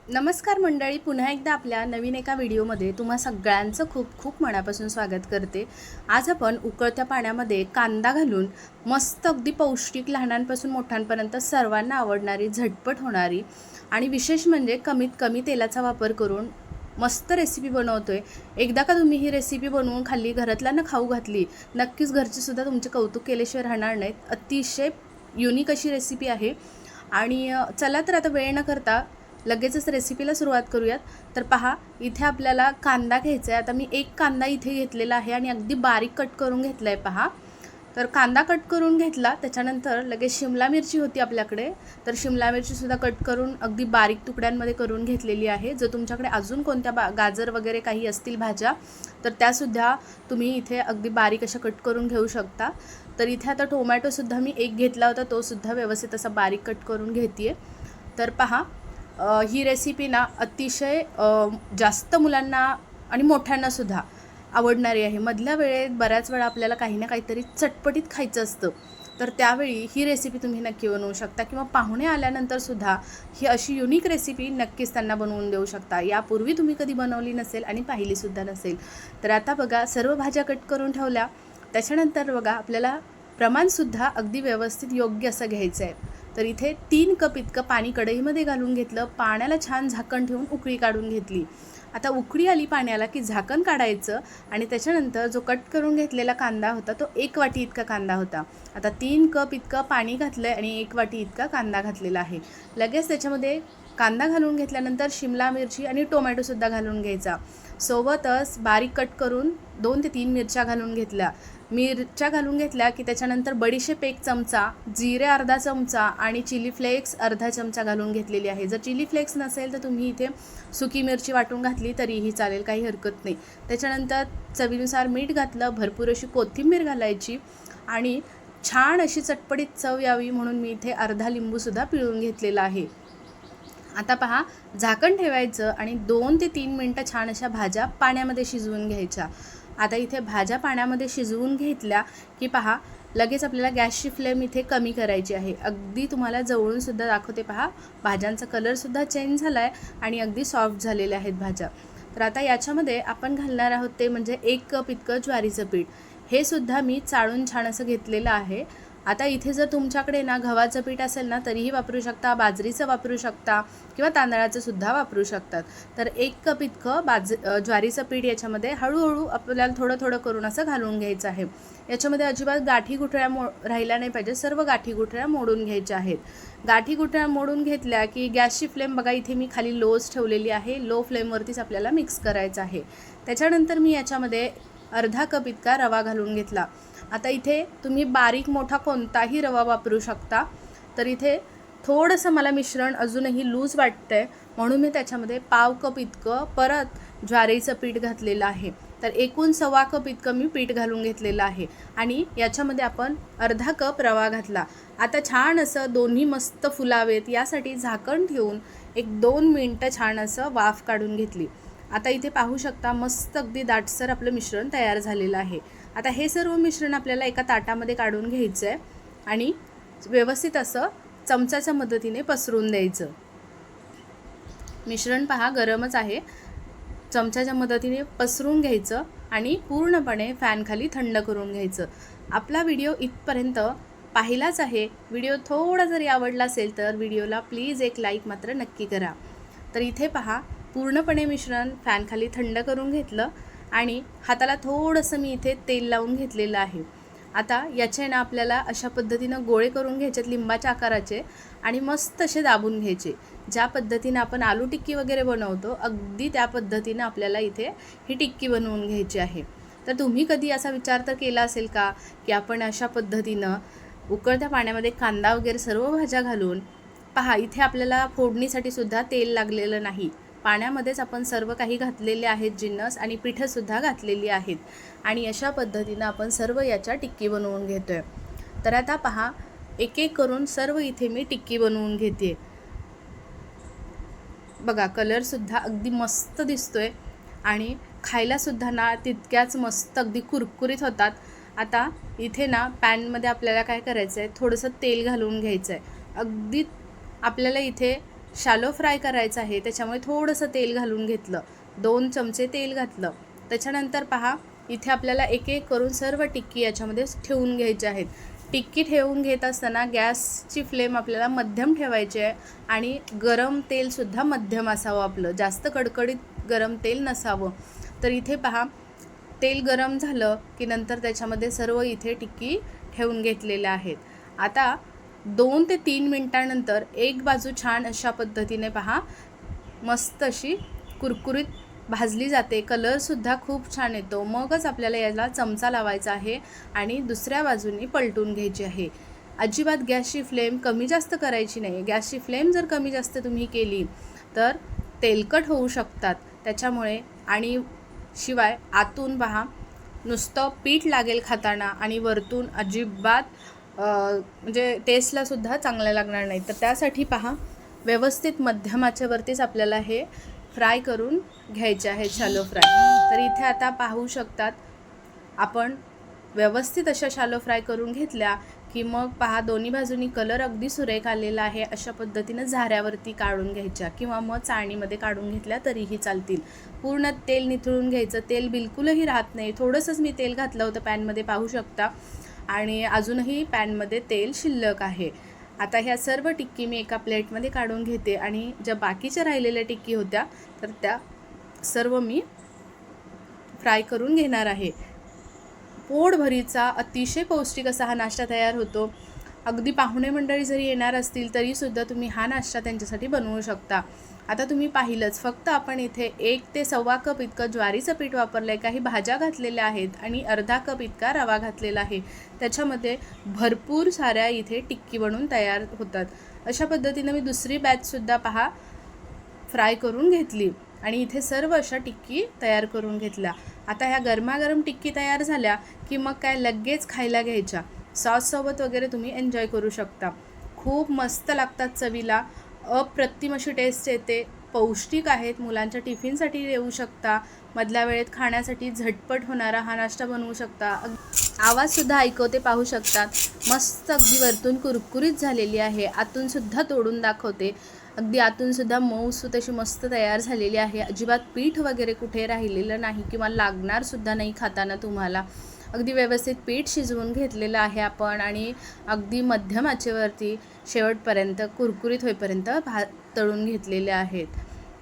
नमस्कार मंडळी, पुन्हा एकदा आपल्या नवीन एका व्हिडिओमध्ये तुम्हा सगळ्यांचं खूप खूप मनापासून स्वागत करते। आज आपण उकळत्या पाण्यामध्ये कांदा घालून मस्त अगदी पौष्टिक लहानांपासून मोठ्यांपर्यंत सर्वांना आवडणारी, झटपट होणारी आणि विशेष म्हणजे कमीत कमी तेलाचा वापर करून मस्त रेसिपी बनवतोय। एकदा का तुम्ही ही रेसिपी बनवून खाल्ली, घरातल्यांना खाऊ घातली, नक्कीच घरचे सुद्धा तुमचे कौतुक केल्याशिवाय राहणार नाहीत। अतिशय युनिक अशी रेसिपी आहे आणि चला तर आता वेळ न करता लगेचच रेसिपीला सुरुवात करूयात। तर पहा, इथे आपल्याला कांदा घ्यायचा आहे। आता मी एक कांदा इथे घेतलेला आहे आणि अगदी बारीक कट करून घेतला आहे। पहा, तर कांदा कट करून घेतला, त्याच्यानंतर लगेच शिमला मिरची होती आपल्याकडे, तर शिमला मिरचीसुद्धा कट करून अगदी बारीक तुकड्यांमध्ये करून घेतलेली आहे। जर तुमच्याकडे अजून कोणत्या गाजर वगैरे काही असतील भाज्या, तर त्यासुद्धा तुम्ही इथे अगदी बारीक अशा कट करून घेऊ शकता। तर इथे आता टोमॅटोसुद्धा मी एक घेतला होता, तोसुद्धा व्यवस्थित असा बारीक कट करून घेते आहे। तर पहा, ही रेसिपी ना अतिशय जास्त मुलांना आणि मोठ्यांनासुद्धा आवडणारी आहे। मधल्या वेळेत बऱ्याच वेळा आपल्याला काही ना काहीतरी चटपटीत खायचं असतं, तर त्यावेळी ही रेसिपी तुम्ही नक्की बनवू शकता किंवा पाहुणे आल्यानंतरसुद्धा ही अशी युनिक रेसिपी नक्कीच त्यांना बनवून देऊ शकता। यापूर्वी तुम्ही कधी बनवली नसेल आणि पाहिलीसुद्धा नसेल। तर आता बघा, सर्व भाज्या कट करून ठेवल्या, त्याच्यानंतर बघा आपल्याला प्रमाणसुद्धा अगदी व्यवस्थित योग्य असं घ्यायचं आहे। तर इथे 3 कप इतकं पाणी कढईमध्ये घालून घेतलं, पाण्याला छान झाकण ठेवून उकळी काढून घेतली। आता उकळी आली पाण्याला की झाकण काढायचं आणि त्याच्यानंतर जो कट करून घेतलेला कांदा होता, तो 1 वाटी इतका कांदा होता। आता 3 कप इतकं पाणी घातलं आहे आणि 1 वाटी इतका कांदा घातलेला आहे। लगेच त्याच्यामध्ये कांदा घालून घेतल्यानंतर शिमला मिरची आणि टोमॅटोसुद्धा घालून घ्यायचा। सोबतच बारीक कट करून 2 ते 3 मिरच्या घालून घेतल्या। मिरच्या घालून घेतल्या की त्याच्यानंतर बडीशेप 1 चमचा, जिरे अर्धा चमचा आणि चिली फ्लेक्स अर्धा चमचा घालून घेतलेली आहे। जर चिली फ्लेक्स नसेल तर तुम्ही इथे सुकी मिरची वाटून घातली तरीही चालेल, काही हरकत नाही। त्याच्यानंतर चवीनुसार मीठ घातलं, भरपूर अशी कोथिंबीर घालायची आणि छान अशी चटपटीत चव यावी म्हणून मी इथे अर्धा लिंबूसुद्धा पिळून घेतलेला आहे। आता पहा, झाकण ठेवायचं आणि 2 ते 3 मिनटं छान अशा भाज्या पाण्यामध्ये शिजवून घ्यायच्या। आता इथे भाज्या पाण्यामध्ये शिजवून घेतल्या की पहा, लगेच आपल्याला गॅसची फ्लेम इथे कमी करायची आहे। अगदी तुम्हाला जवळूनसुद्धा दाखवते, पहा भाज्यांचा कलरसुद्धा चेंज झाला आहे आणि अगदी सॉफ्ट झालेल्या आहेत भाज्या। तर आता याच्यामध्ये आपण घालणार आहोत ते म्हणजे 1 कप इतकं ज्वारीचं पीठ, हे सुद्धा मी चाळून छान असं घेतलेलं आहे। आता इथे जर तुमच्याकडे ना गव्हाचं पीठ असेल ना तरीही वापरू शकता, बाजरीचं वापरू शकता किंवा तांदळाचं सुद्धा वापरू शकतात। तर 1 कप इतकं ज्वारीचं पीठ याच्यामध्ये हळूहळू आपल्याला थोडं थोडं करून असं घालून घ्यायचं आहे। याच्यामध्ये अजिबात गाठी गुठळ्या राहिल्या नाही पाहिजे, सर्व गाठी गुठळ्या मोडून घ्यायच्या आहेत। गाठी गुठळ्या मोडून घेतल्या की गॅसची फ्लेम बघा, इथे मी खाली लोच ठेवलेली आहे, लो फ्लेमवरतीच आपल्याला मिक्स करायचं आहे। त्याच्यानंतर मी याच्यामध्ये अर्धा कप इतका रवा घालून घेतला। आता इथे तुम्ही बारीक मोठा कोणताही रवा वापरू शकता। तर इथे थोडंसं मला मिश्रण अजूनही लूज वाटतं आहे, म्हणून मी त्याच्यामध्ये पाव कप इतकं परत ज्वारीचं पीठ घातलेलं आहे। तर एकूण 1.25 कप इतकं मी पीठ घालून घेतलेलं आहे आणि याच्यामध्ये आपण अर्धा कप रवा घातला। आता छान असं दोन्ही मस्त फुलावेत यासाठी झाकण ठेवून 1-2 मिनटं छान असं वाफ काढून घेतली। आता इथे पाहू शकता, मस्त अगदी दाटसर आपलं मिश्रण तयार झालेलं आहे। आता हे सर्व मिश्रण आपल्याला एका ताटामध्ये काढून घ्यायचं आहे आणि व्यवस्थित असं चमच्याच्या मदतीने पसरून द्यायचं। मिश्रण पहा गरमच आहे, चमच्याच्या मदतीने पसरून घ्यायचं आणि पूर्णपणे फॅनखाली थंड करून घ्यायचं। आपला व्हिडिओ इथपर्यंत पाहिलाच आहे। व्हिडिओ थोडा जरी आवडला असेल तर व्हिडिओला प्लीज एक लाईक मात्र नक्की करा। तर इथे पहा, पूर्णपणे मिश्रण फॅनखाली थंड करून घेतलं आणि हाताला थोडंसं मी इथे तेल लावून घेतलेलं आहे। आता याचे ना आपल्याला अशा पद्धतीनं गोळे करून घ्यायचेत लिंबाच्या आकाराचे आणि मस्त असे दाबून घ्यायचे। ज्या पद्धतीनं आपण आलू टिक्की वगैरे बनवतो, अगदी त्या पद्धतीनं आपल्याला इथे ही टिक्की बनवून घ्यायची आहे। तर तुम्ही कधी असा विचार तर केला असेल का की आपण अशा पद्धतीनं उकळत्या पाण्यामध्ये कांदा वगैरे सर्व भाज्या घालून, पहा इथे आपल्याला फोडणीसाठी सुद्धा तेल लागलेलं नाही, पाण्यामध्येच आपण सर्व काही घातलेले आहेत जिन्नस आणि पिठंसुद्धा घातलेली आहेत आणि अशा पद्धतीनं आपण सर्व याच्या टिक्की बनवून घेतोय। तर आता पहा, एक एक करून सर्व इथे मी टिक्की बनवून घेते। बघा, कलरसुद्धा अगदी मस्त दिसतोय आणि खायलासुद्धा ना तितक्याच मस्त अगदी कुरकुरीत होतात। आता इथे ना पॅनमध्ये आपल्याला काय करायचं आहे, थोडंसं तेल घालून घ्यायचं आहे। अगदी आपल्याला इथे शॅलो फ्राय करायचं आहे, त्याच्यामुळे थोडंसं तेल घालून घेतलं, 2 चमचे तेल घातलं. त्याच्यानंतर पहा इथे आपल्याला एक एक करून सर्व टिक्की याच्यामध्ये ठेवून घ्यायचे आहेत. टिक्की ठेवून घेत असताना गॅसची फ्लेम आपल्याला मध्यम ठेवायची आहे आणि गरम तेलसुद्धा मध्यम असावं आपलं, जास्त कडकडीत गरम तेल नसावं. तर इथे पहा तेल गरम झालं की नंतर त्याच्यामध्ये सर्व इथे टिक्की ठेवून घेतलेल्या आहेत. आता 2 ते 3 मिनटानंतर एक बाजू छान अशा पद्धतीने पहा मस्त अशी कुरकुरीत भाजली जाते, कलरसुद्धा खूप छान येतो. मगच आपल्याला याला चमचा लावायचा आहे आणि दुसऱ्या बाजूनी पलटून घ्यायची आहे. अजिबात गॅसची फ्लेम कमी जास्त करायची नाही. गॅसची फ्लेम जर कमी जास्त तुम्ही केली तर तेलकट होऊ शकतात त्याच्यामुळे, आणि शिवाय आतून पहा नुसतं पीठ लागेल खाताना आणि वरतून अजिबात म्हणजे टेस्टलासुद्धा चांगलं लागणार नाही. तर त्यासाठी पहा व्यवस्थित मध्यम आचेवरतीच आपल्याला हे फ्राय करून घ्यायचे आहे, शॅलो फ्राय. तर इथे आता पाहू शकतात आपण व्यवस्थित अशा शॅलो फ्राय करून घेतल्या की मग पहा दोन्ही बाजूनी कलर अगदी सुरेख आलेला आहे. अशा पद्धतीनं झाऱ्यावरती काढून घ्यायच्या किंवा मग चाळणीमध्ये काढून घेतल्या तरीही चालतील. पूर्ण तेल निथळून घ्यायचं, तेल बिलकुलही राहत नाही. थोडंसंच मी तेल घातलं होतं पॅनमध्ये पाहू शकता, आणि अजूनही पॅनमध्ये तेल शिल्लक आहे. आता ह्या सर्व टिक्की मी एका प्लेटमध्ये काढून घेते आणि ज्या बाकीच्या राहिलेल्या टिक्की होत्या तर त्या सर्व मी फ्राय करून घेणार आहे. पोटभरीचा अतिशय पौष्टिक असा हा नाश्ता तयार होतो. अगदी पाहुणे मंडळी जरी येणार असतील तरीसुद्धा तुम्ही हा नाश्ता त्यांच्यासाठी बनवू शकता. आता तुम्ही पाहिलंच, फक्त आपण इथे 1 ते 1.25 कप इतकं ज्वारीचं पीठ वापरलं आहे, काही भाज्या घातलेल्या आहेत आणि अर्धा कप इतका रवा घातलेला आहे. त्याच्यामध्ये भरपूर साऱ्या इथे टिक्की बनवून तयार होतात. अशा पद्धतीनं मी दुसरी बॅचसुद्धा पहा फ्राय करून घेतली आणि इथे सर्व अशा टिक्की तयार करून घेतल्या. आता ह्या गरमागरम टिक्की तयार झाल्या की मग काय लगेच खायला घ्यायच्या. सॉससोबत वगैरे तुम्ही एन्जॉय करू शकता. खूप मस्त लागतात चवीला, अप्रतिम अशी टेस्ट येते, पौष्टिक आहेत, मुलांच्या टिफिनसाठी देऊ शकता, मधल्या वेळेत खाण्यासाठी झटपट होणारा हा नाश्ता बनवू शकता. आवाजसुद्धा ऐकवते पाहू शकतात, मस्त अगदी वरतून कुरकुरीत झालेली आहे, आतूनसुद्धा तोडून दाखवते, अगदी आतूनसुद्धा मऊसूत अशी मस्त तयार झालेली आहे. अजिबात पीठ वगैरे कुठे राहिलेलं नाही किंवा लागणारसुद्धा नाही खाताना तुम्हाला. अगदी व्यवस्थित पीठ शिजवून घेतलेलं आहे आपण आणि अगदी मध्यम आचेवरती शेवटपर्यंत कुरकुरीत होईपर्यंत तळून घेतलेले आहेत.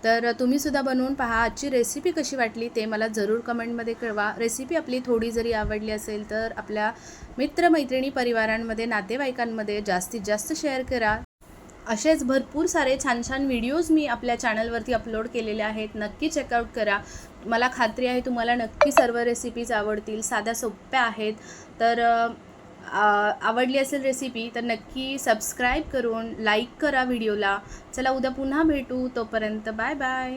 तर तुम्हीसुद्धा बनवून पहा. आजची रेसिपी कशी वाटली ते मला जरूर कमेंटमध्ये कळवा. रेसिपी आपली थोडी जरी आवडली असेल तर आपल्या मित्रमैत्रिणी, परिवारांमध्ये, नातेवाईकांमध्ये जास्तीत जास्त शेअर करा. असेच भरपूर सारे छान छान व्हिडिओज मी आपल्या चॅनलवरती अपलोड केलेले आहेत, नक्की चेकआउट करा. मला खात्री आहे तुम्हाला नक्की सर्व रेसिपीज आवडतील, साध्या सोप्या आहेत. तर आवडली असेल रेसिपी तर नक्की सबस्क्राईब करून लाईक करा व्हिडिओला. चला उद्या पुन्हा भेटू, तोपर्यंत बाय बाय.